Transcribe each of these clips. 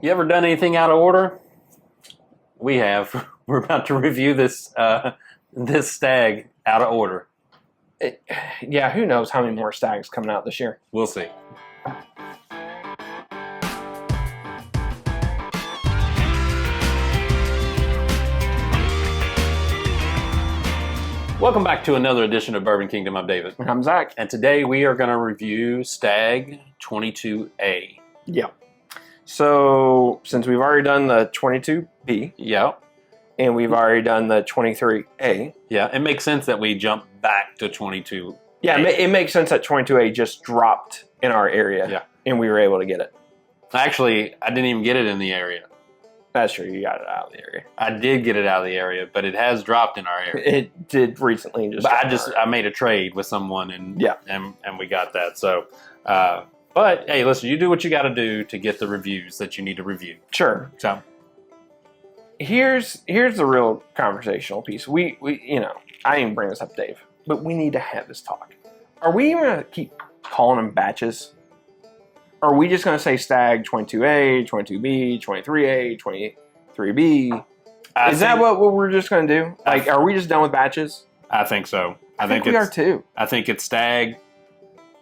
You ever done anything out of order? We have. We're about to review this this Stagg out of order. Yeah, who knows how many more Staggs coming out this year. We'll see. Welcome back to another edition of Bourbon Kingdom. I'm David. I'm Zach. And today we are going to review Stagg 22A. Yeah. So, since we've already done the 22B. Yeah. And we've already done the 23A. Yeah, it makes sense that we jump back to 22. Yeah, it makes sense that 22A just dropped in our area. Yeah. And we were able to get it. Actually, I didn't even get it in the area. That's true, you got it out of the area. I did get it out of the area, but it has dropped in our area. It did recently. I made a trade with someone and we got that. So, but hey, listen, you do what you got to do to get the reviews that you need to review. Sure. So here's the real conversational piece. We I didn't bring this up, Dave, but we need to have this talk. Are we even gonna keep calling them batches? Are we just going to say Stagg 22A, 22B, 23A, 23B? Is that what we're just going to do? Like, are we just done with batches? I think so. I think we are too. I think it's Stagg,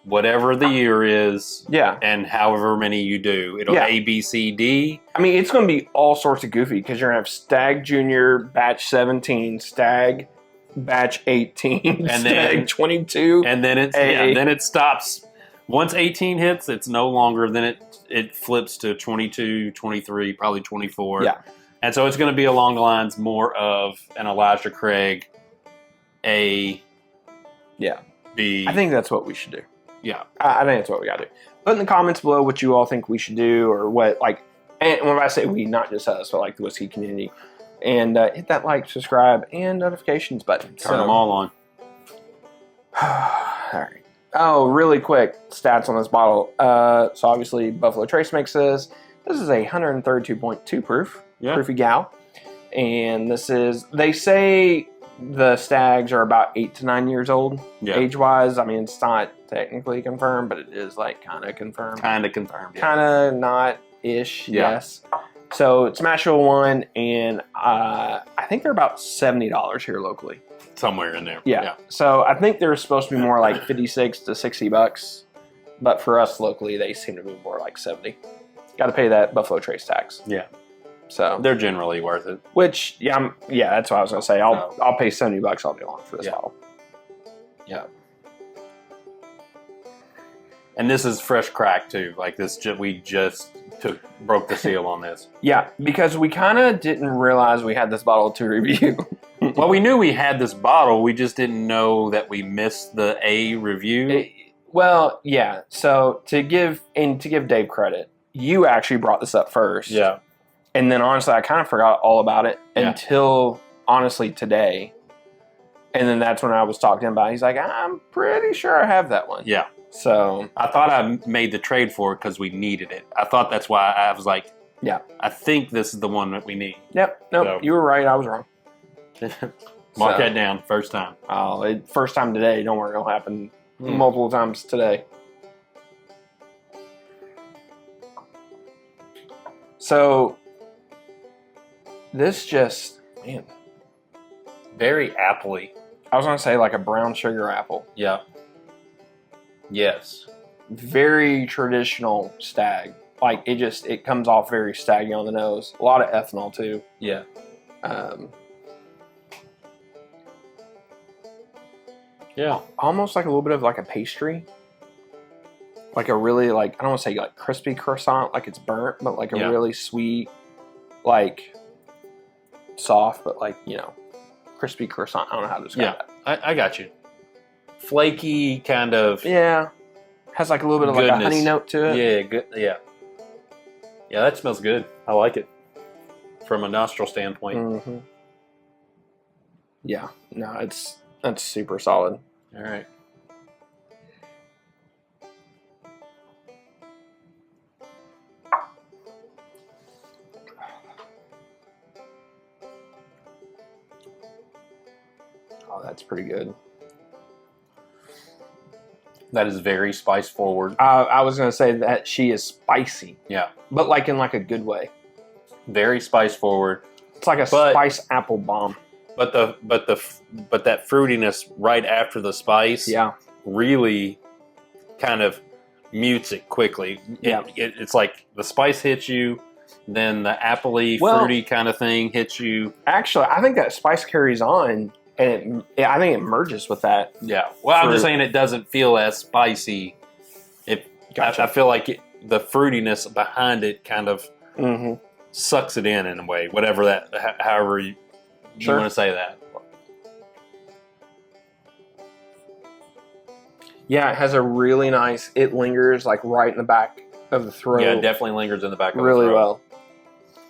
whatever the year is, and however many you do. It'll A, B, C, D. I mean, it's going to be all sorts of goofy because you're going to have Stagg Junior Batch 17, Stagg Batch 18, and Stagg 22, and then it stops. Once 18 hits, it's no longer, then it flips to 22, 23, probably 24. Yeah. And so it's going to be along the lines more of an Elijah Craig A, B. I think that's what we should do. Yeah. I think that's what we got to do. Put in the comments below what you all think we should do or what, like, and when I say we, not just us, but like the whiskey community. And hit that like, subscribe, and notifications button. Turn them all on. All right. Oh, really quick stats on this bottle. So obviously Buffalo Trace makes this. This is a 132.2 proof, proofy gal. And this is, they say the Staggs are about 8 to 9 years old, age-wise. I mean, it's not technically confirmed, but it is like kind of confirmed. Kind of confirmed, Kind of not-ish, yes. So it's Mash 01, and I think they're about $70 here locally. Somewhere in there. Yeah. So I think they're supposed to be more like 56 to 60 bucks. But for us locally, they seem to be more like 70. Got to pay that Buffalo Trace tax. Yeah. So they're generally worth it. Which, that's what I was going to say. I'll pay 70 bucks all day long for this bottle. Yeah. And this is fresh crack too. Like this, we just broke the seal on this. Yeah, because we kind of didn't realize we had this bottle to review. Well, we knew we had this bottle. We just didn't know that we missed the A review. Well, yeah. So to give Dave credit, you actually brought this up first. Yeah. And then honestly, I kind of forgot all about it until honestly today. And then that's when I was talking to him about it. He's like, I'm pretty sure I have that one. Yeah. So I thought I made the trade for it because we needed it. I thought that's why I was like, I think this is the one that we need. Yep. Nope. So, you were right. I was wrong. Mark that down. First time. Oh, first time today. Don't worry. It'll happen multiple times today. So this just, man. Very appley. I was going to say like a brown sugar apple. Yeah. Yes. Very traditional Stagg. Like it comes off very staggy on the nose. A lot of ethanol too. Yeah. Almost like a little bit of like a pastry. Like a really like, I don't want to say like crispy croissant, like it's burnt, but like a really sweet, like soft, but like, crispy croissant. I don't know how to describe that. I got you. Flaky kind of. Yeah. Has like a little bit of like a honey note to it. Yeah, good. Yeah. Yeah, that smells good. I like it from a nostril standpoint. Mm-hmm. Yeah. No, that's super solid. All right. Oh, that's pretty good. That is very spice forward. I was going to say that she is spicy. Yeah. But like in like a good way. Very spice forward. It's like a spice apple bomb. But that fruitiness right after the spice, really kind of mutes it quickly. It's like the spice hits you, then the appley, fruity kind of thing hits you. Actually, I think that spice carries on, and I think it merges with that. Yeah. Well, I'm just saying it doesn't feel as spicy. I feel like the fruitiness behind it kind of sucks it in a way. Whatever that, however you want to say that. Yeah, it has a really nice. It lingers like right in the back of the throat. Yeah, it definitely lingers in the back of the throat. Really well.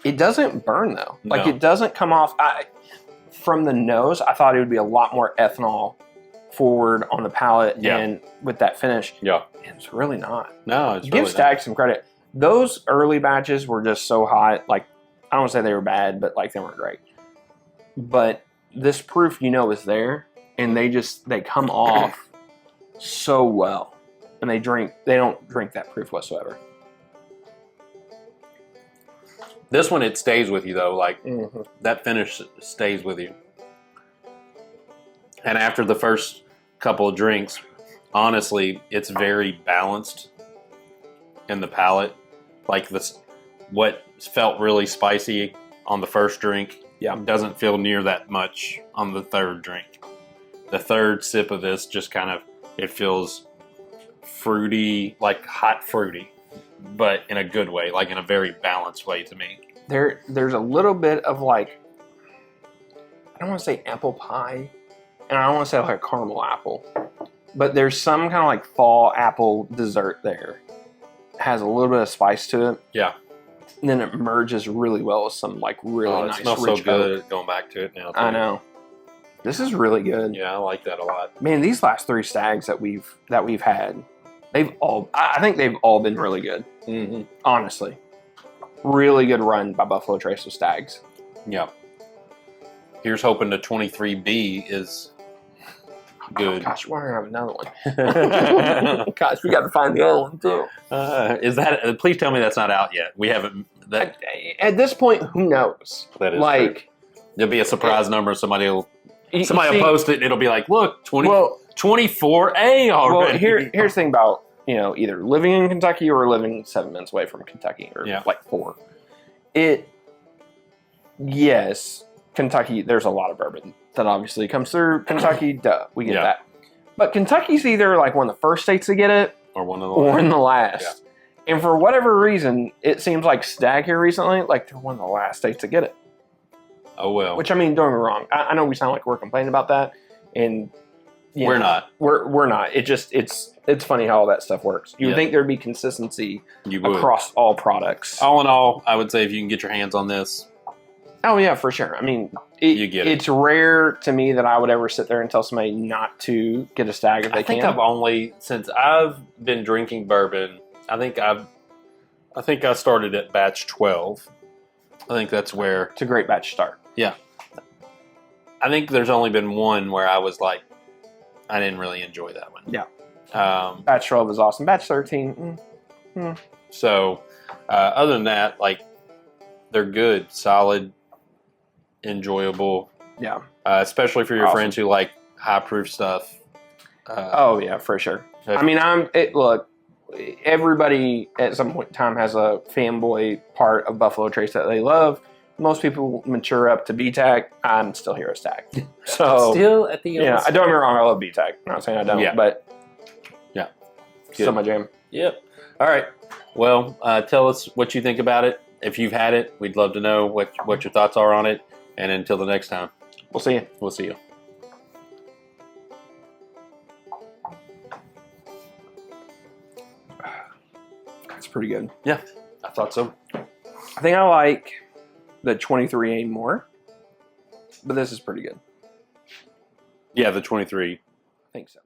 It doesn't burn though. No. Like it doesn't come off. From the nose, I thought it would be a lot more ethanol forward on the palate and with that finish. Yeah, it's really not. No, it's give Stagg some credit. Those early batches were just so hot. Like I don't want to say they were bad, but like they weren't great. But this proof, is there, and they come off so well, and they don't drink that proof whatsoever. This one, it stays with you though. Like that finish stays with you. And after the first couple of drinks, honestly, it's very balanced in the palate. Like what felt really spicy on the first drink, doesn't feel near that much on the third drink. The third sip of this just kind of, it feels fruity, like hot fruity, but in a good way, like in a very balanced way to me. There's a little bit of like, I don't want to say apple pie, and I don't want to say like a caramel apple, but there's some kind of like fall apple dessert there. It has a little bit of spice to it. Yeah. And then it merges really well with some like really nice, it smells rich so good going back to it now. I know. This is really good. Yeah, I like that a lot. Man, these last 3 Staggs that we've had, I think they've all been really good. Honestly. Really good run by Buffalo Trace with Staggs. Yeah. Here's hoping the 23B is good. Oh, gosh, we're going to have another one. Gosh, we got to find the other one too. Is that? Please tell me that's not out yet. We haven't. At this point, who knows? That is like true. There'll be a surprise number. Somebody will post it. And it'll be like, look, 24A already. Well, here's the thing about either living in Kentucky or living 7 minutes away from Kentucky, or like 4. Yes, Kentucky. There's a lot of bourbon that obviously comes through Kentucky. Duh, we get that. But Kentucky's either like one of the first states to get it, or one of the last. Yeah. And for whatever reason, it seems like Stagg here recently, like they're one of the last states to get it. Oh well. Which, I mean, don't get me wrong. I know we sound like we're complaining about that, and we're not. We're not. It's funny how all that stuff works. You would think there'd be consistency across all products. All in all, I would say if you can get your hands on this. Oh yeah, for sure. I mean, it's rare to me that I would ever sit there and tell somebody not to get a Stagg if they can. I think since I've been drinking bourbon, I think I started at batch 12. I think that's where it's a great batch start. Yeah. I think there's only been one where I was like, I didn't really enjoy that one. Yeah. Batch 12 is awesome. Batch 13. So, other than that, like, they're good, solid, enjoyable. Yeah. Especially for your friends who like high proof stuff. Oh yeah, for sure. I mean, look, everybody at some point in time has a fanboy part of Buffalo Trace that they love. Most people mature up to BTAC. I'm still here at Stagg. So still at the I don't get me wrong. I love BTAC. I'm not saying I don't, but still my jam. Yep. All right. Well, tell us what you think about it. If you've had it, we'd love to know what your thoughts are on it. And until the next time, we'll see you. We'll see you. That's pretty good. Yeah, I thought so. I think I like the 23A more, but this is pretty good. Yeah, the 23. I think so.